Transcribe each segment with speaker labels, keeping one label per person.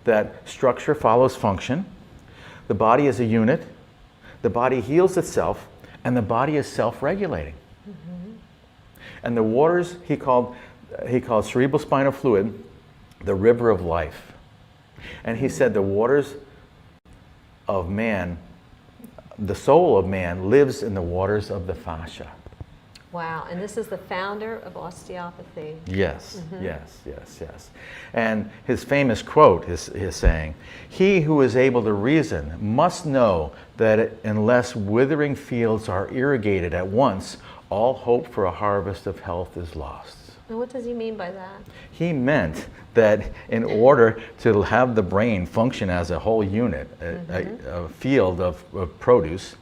Speaker 1: that structure follows function, the body is a unit, the body heals itself, and the body is self-regulating. And the waters he called cerebral spinal fluid the river of life. And he said the waters of man, the soul of man lives in the waters of the fascia.
Speaker 2: Wow, and this is the founder of osteopathy.
Speaker 1: Yes, yes. And his famous quote is saying, "He who is able to reason must know that unless withering fields are irrigated at once, all hope for a harvest of health is lost."
Speaker 2: And what does he mean by that?
Speaker 1: He meant that in order to have the brain function as a whole unit, a field of produce,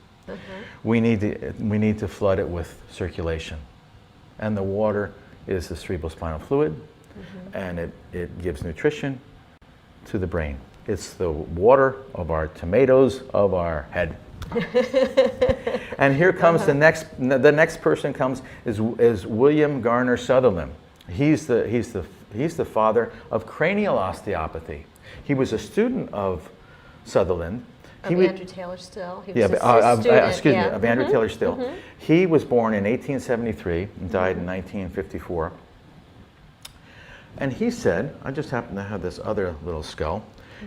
Speaker 1: we need to flood it with circulation. And the water is the cerebral spinal fluid, and it gives nutrition to the brain. It's the water of our tomatoes of our head. And here comes the next person comes is William Garner Sutherland. He's the father of cranial osteopathy. He was a student of Sutherland.
Speaker 2: Of Andrew Taylor Still. He was
Speaker 1: of Andrew Taylor Still. He was born in 1873 and died in 1954. And he said, I just happen to have this other little skull.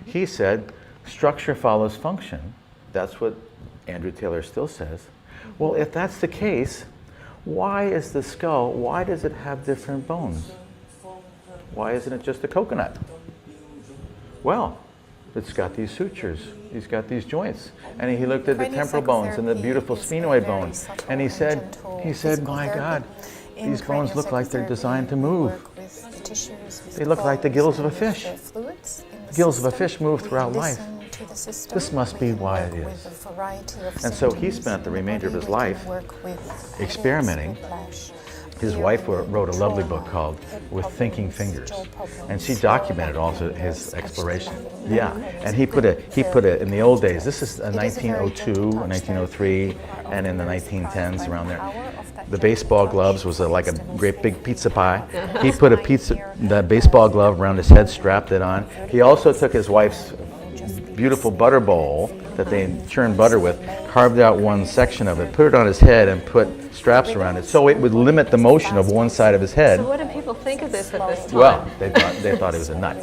Speaker 1: He said, structure follows function. That's what Andrew Taylor Still says. Well, if that's the case, why is the skull, why does it have different bones? Why isn't it just a coconut? Well, it's got these sutures, he's got these joints. And he looked at the temporal bones and the beautiful sphenoid bone. And he said, my God, these bones look like they're designed to move. They look like the gills of a fish. The gills of a fish move throughout life. This must be why it is. And so he spent the remainder of his life experimenting. His wife wrote a lovely book called With Thinking Fingers, and she documented also his exploration. Yeah, and he put it in the old days. This is 1902, 1903, and in the 1910s around there. The baseball gloves was like a great big pizza pie. He put the baseball glove around his head, strapped it on. He also took his wife's beautiful butter bowl that they churned butter with, carved out one section of it, put it on his head, and put straps around it so it would limit the motion of one side of his head.
Speaker 2: So what did people think of this at this time?
Speaker 1: Well, they thought he was a nut.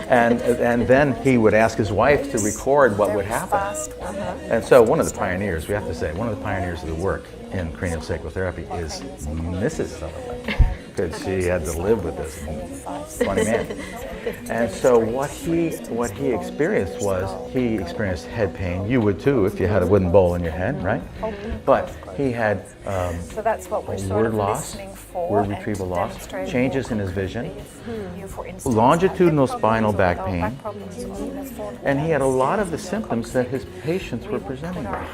Speaker 1: And then he would ask his wife to record what would happen. And so one of the pioneers, we have to say, one of the pioneers of the work in craniosacral therapy is Mrs. Sutherland, because she had to live with this funny man. And so what he experienced was, he experienced head pain. You would too if you had a wooden bowl in your head, right? But he had word loss, word retrieval loss, changes in his vision, longitudinal spinal back pain, and he had a lot of the symptoms that his patients were presenting with.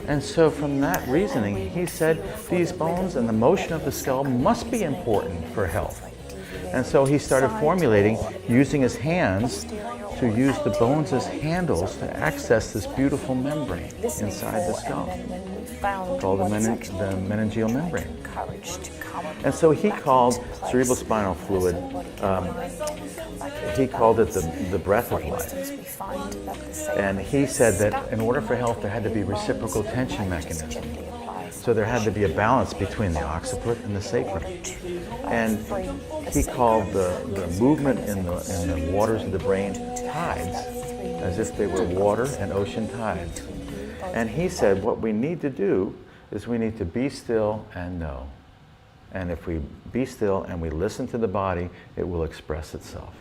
Speaker 1: And so from that reasoning, he said these bones and the motion of the skull must be important for health. And so he started formulating, using his hands to use the bones as handles to access this beautiful membrane inside the skull, called the meningeal membrane. And so he called cerebral spinal fluid, he called it the breath of life. And he said that in order for health, there had to be reciprocal tension mechanism. So there had to be a balance between the occiput and the sacrum. And he called the movement in the waters of the brain tides, as if they were water and ocean tides. And he said what we need to do is we need to be still and know. And if we be still and we listen to the body, it will express itself.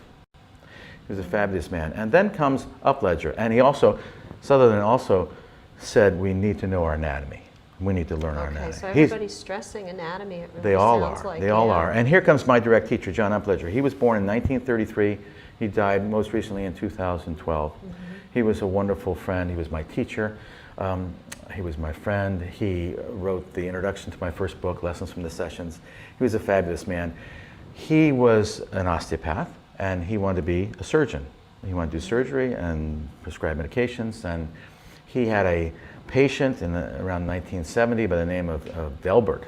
Speaker 1: He was a fabulous man. And then comes Upledger. And Sutherland also said we need to know our anatomy. We need to learn our anatomy.
Speaker 2: So everybody's stressing anatomy. It really
Speaker 1: they all
Speaker 2: sounds
Speaker 1: are.
Speaker 2: Like,
Speaker 1: they all are. And here comes my direct teacher, John Upledger. He was born in 1933. He died most recently in 2012. He was a wonderful friend. He was my teacher. He was my friend. He wrote the introduction to my first book, Lessons from the Sessions. He was a fabulous man. He was an osteopath, and he wanted to be a surgeon. He wanted to do surgery and prescribe medications, and he had a patient around 1970 by the name of Delbert.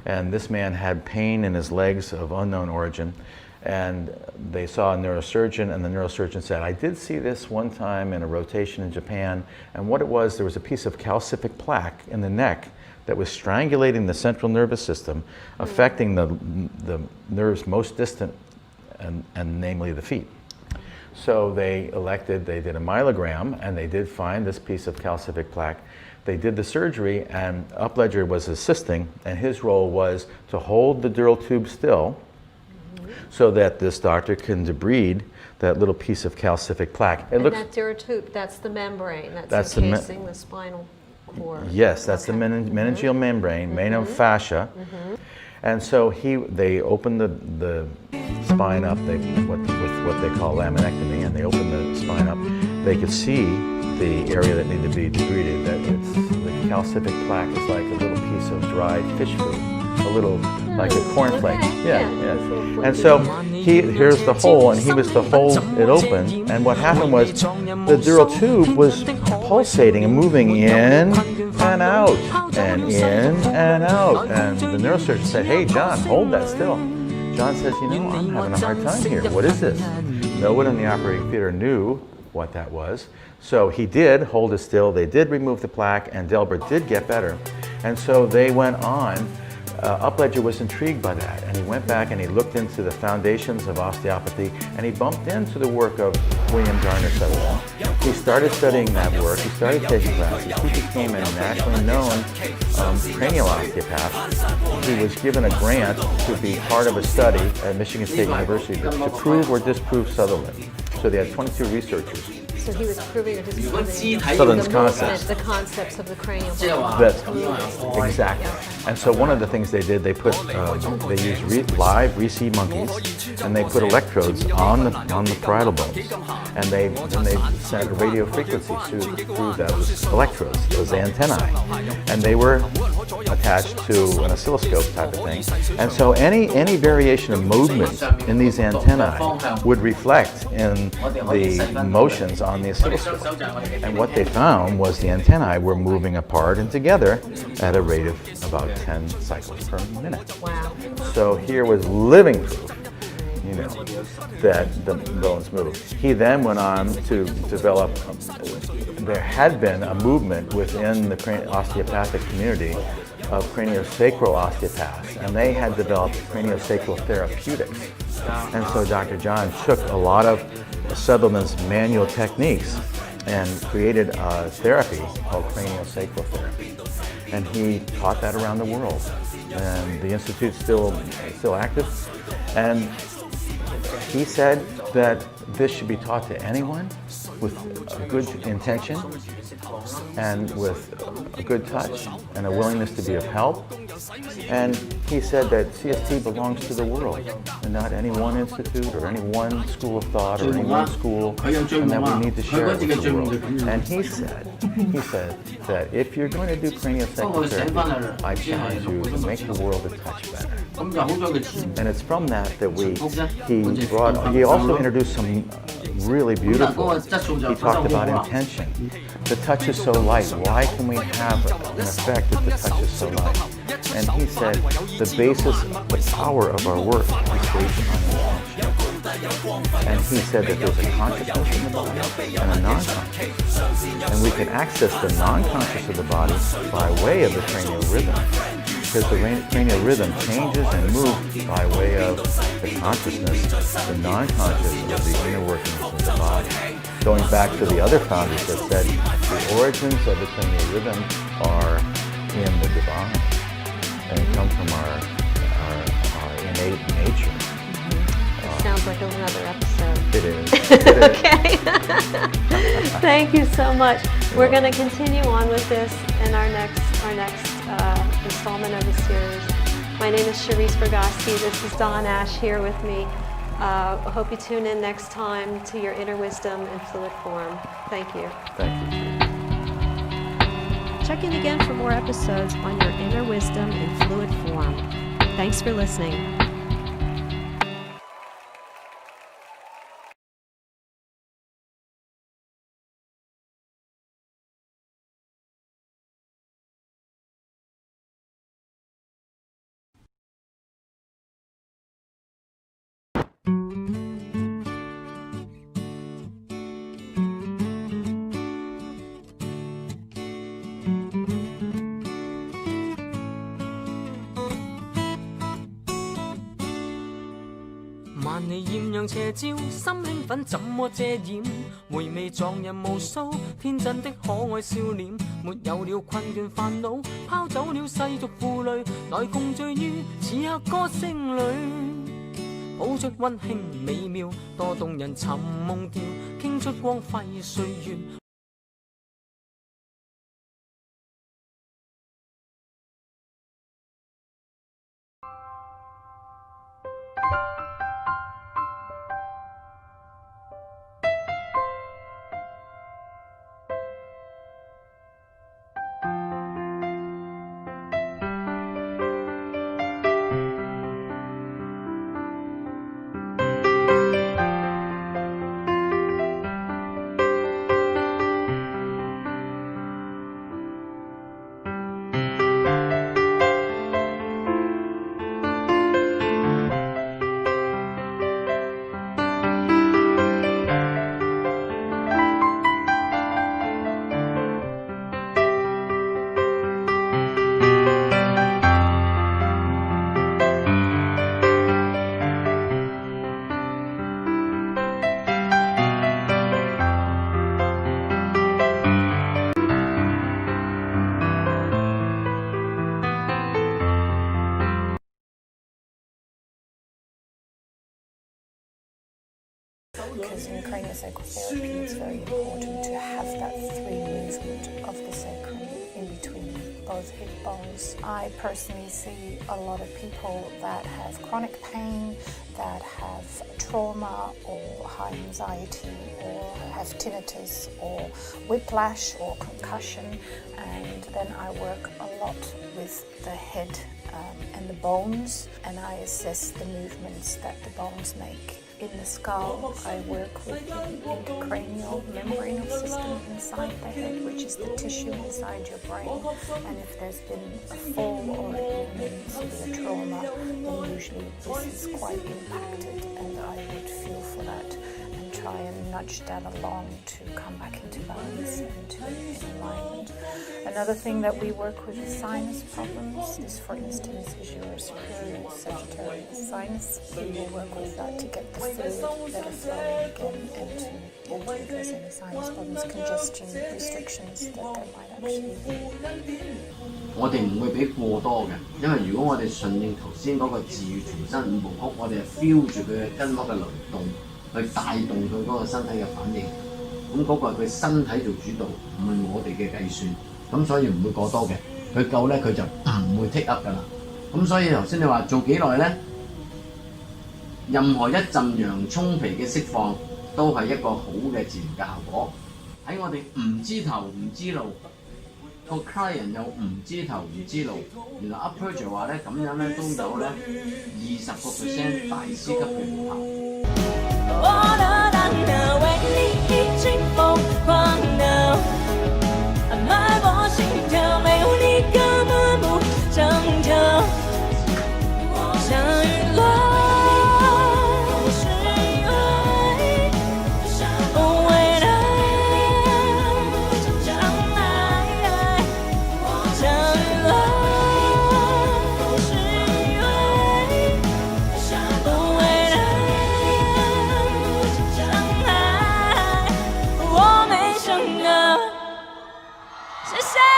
Speaker 1: And this man had pain in his legs of unknown origin, And they saw a neurosurgeon, and the neurosurgeon said, I did see this one time in a rotation in Japan, and what it was, there was a piece of calcific plaque in the neck that was strangulating the central nervous system, affecting the nerves most distant, and namely the feet. So they did a myelogram, and they did find this piece of calcific plaque. They did the surgery, and Upledger was assisting, and his role was to hold the dural tube still so that this doctor can debride that little piece of calcific plaque.
Speaker 2: And that dural tube, that's the membrane that's encasing the spinal cord.
Speaker 1: Yes, that's the meningeal membrane, made of fascia. And so they opened the spine up with what they call laminectomy, and they opened the spine up. They could see the area that needed to be debrided. The calcific plaque is like a little piece of dried fish food, a little like a cornflake. Yeah. And so here's the hole, and he was to hold it open. And what happened was the dural tube was pulsating and moving in and out, and in and out. And the neurosurgeon said, hey, John, hold that still. John says, you know, I'm having a hard time here. What is this? No one in the operating theater knew what that was. So he did hold it still. They did remove the plaque, and Delbert did get better. And so they went on. Upledger was intrigued by that, and he went back and he looked into the foundations of osteopathy, and he bumped into the work of William Garner Sutherland. He started studying that work. He started taking classes. He became a nationally known cranial osteopath. He was given a grant to be part of a study at Michigan State University to prove or disprove Sutherland. So they had 22 researchers.
Speaker 2: So he was proving or disproving
Speaker 1: Sutherland's concepts.
Speaker 2: The concepts of the cranial.
Speaker 1: Exactly. And so one of the things they did, they used live Ricci monkeys, and they put electrodes on the parietal bones, and then they sent radio frequency through those electrodes, those antennae, and they were attached to an oscilloscope type of thing. And so any variation of movement in these antennae would reflect in the motions on the oscilloscope. And what they found was the antennae were moving apart and together at a rate of about 10 cycles per minute.
Speaker 2: Wow.
Speaker 1: So here was living proof, you know, that the bones move. He then went on to develop, there had been a movement within the osteopathic community of craniosacral osteopaths, and they had developed craniosacral therapeutics. And so Dr. John took a lot of Sutherland's manual techniques and created a therapy called craniosacral therapy. And he taught that around the world. And the Institute's still active. And he said that this should be taught to anyone with a good intention and with a good touch and a willingness to be of help. And he said that CST belongs to the world and not any one institute or any one school of thought or any one school, and that we need to share it with the world. And he said that if you're going to do craniosacral therapy, I challenge you to make the world a touch better. And it's from that he also introduced some really beautiful. He talked about intention. The touch is so light. Why can we have an effect if the touch is so light? And he said the basis, the power of our work is based on intention. And he said that there's a consciousness in the body and a non-conscious. And we can access the non-conscious of the body by way of the cranial rhythm. Because the cranial rhythm changes and moves by way of the consciousness, the non-conscious of the inner workings of the body. Going back to the other founders that said the origins of the cranial rhythm are in the divine and come from our innate nature.
Speaker 2: Sounds like another episode.
Speaker 1: It is.
Speaker 2: Okay. Thank you so much. We're going to continue on with this in our next installment of the series. My name is Charisse Bergoski. This is Dawn Ash here with me. I hope you tune in next time to your inner wisdom in fluid form. Thank you.
Speaker 1: Thank you.
Speaker 2: Check in again for more episodes on your inner wisdom in fluid form. Thanks for listening.
Speaker 3: 萬里豔陽斜照，心興奮怎麼遮掩？回味昨日無數天真的可愛笑臉，沒有了困倦煩惱，拋走了世俗負累，來共醉於此刻歌聲裏，譜出溫馨美妙，多動人尋夢調，傾出光輝歲月。
Speaker 4: Because in craniosacral therapy, it's very important to have that free movement of the sacrum in between both hip bones. I personally see a lot of people that have chronic pain, that have trauma or high anxiety or have tinnitus or whiplash or concussion, and then I work a lot with the head and the bones, and I assess the movements that the bones make. In the skull, I work with the intracranial membranous system inside the head, which is the tissue inside your brain. And if there's been a fall or even severe trauma, then usually this is quite impacted, and I would feel for that and try and nudge that along to come back into balance and to in alignment. Another thing that we work with is sinus problems. This, for instance, is your superior sagittarius sinus. We will work with that to get the fluid better flowing again and to address any sinus problems, congestion, restrictions that there might actually be.
Speaker 5: 我哋唔會俾過多嘅，因為如果我哋順應頭先嗰個自愈全身五部曲，我哋係 feel 住佢嘅筋膜嘅流動，去帶動佢嗰個身體嘅反應。咁嗰個係佢身體做主導，唔係我哋嘅計算。咁所以唔會過多嘅，佢夠咧佢就唔會 take up 㗎啦。咁所以頭先你話做幾耐咧？任何一陣洋葱皮嘅釋放都係一個好嘅治療嘅效果。喺我哋唔知頭唔知路，個 client 又唔知頭唔知路，原來 upper 就話咧咁樣咧都有咧20% 大師級嘅療效。我的當下為你已經瘋狂了，脈搏心跳沒有你根本不長久，相遇了。谢谢。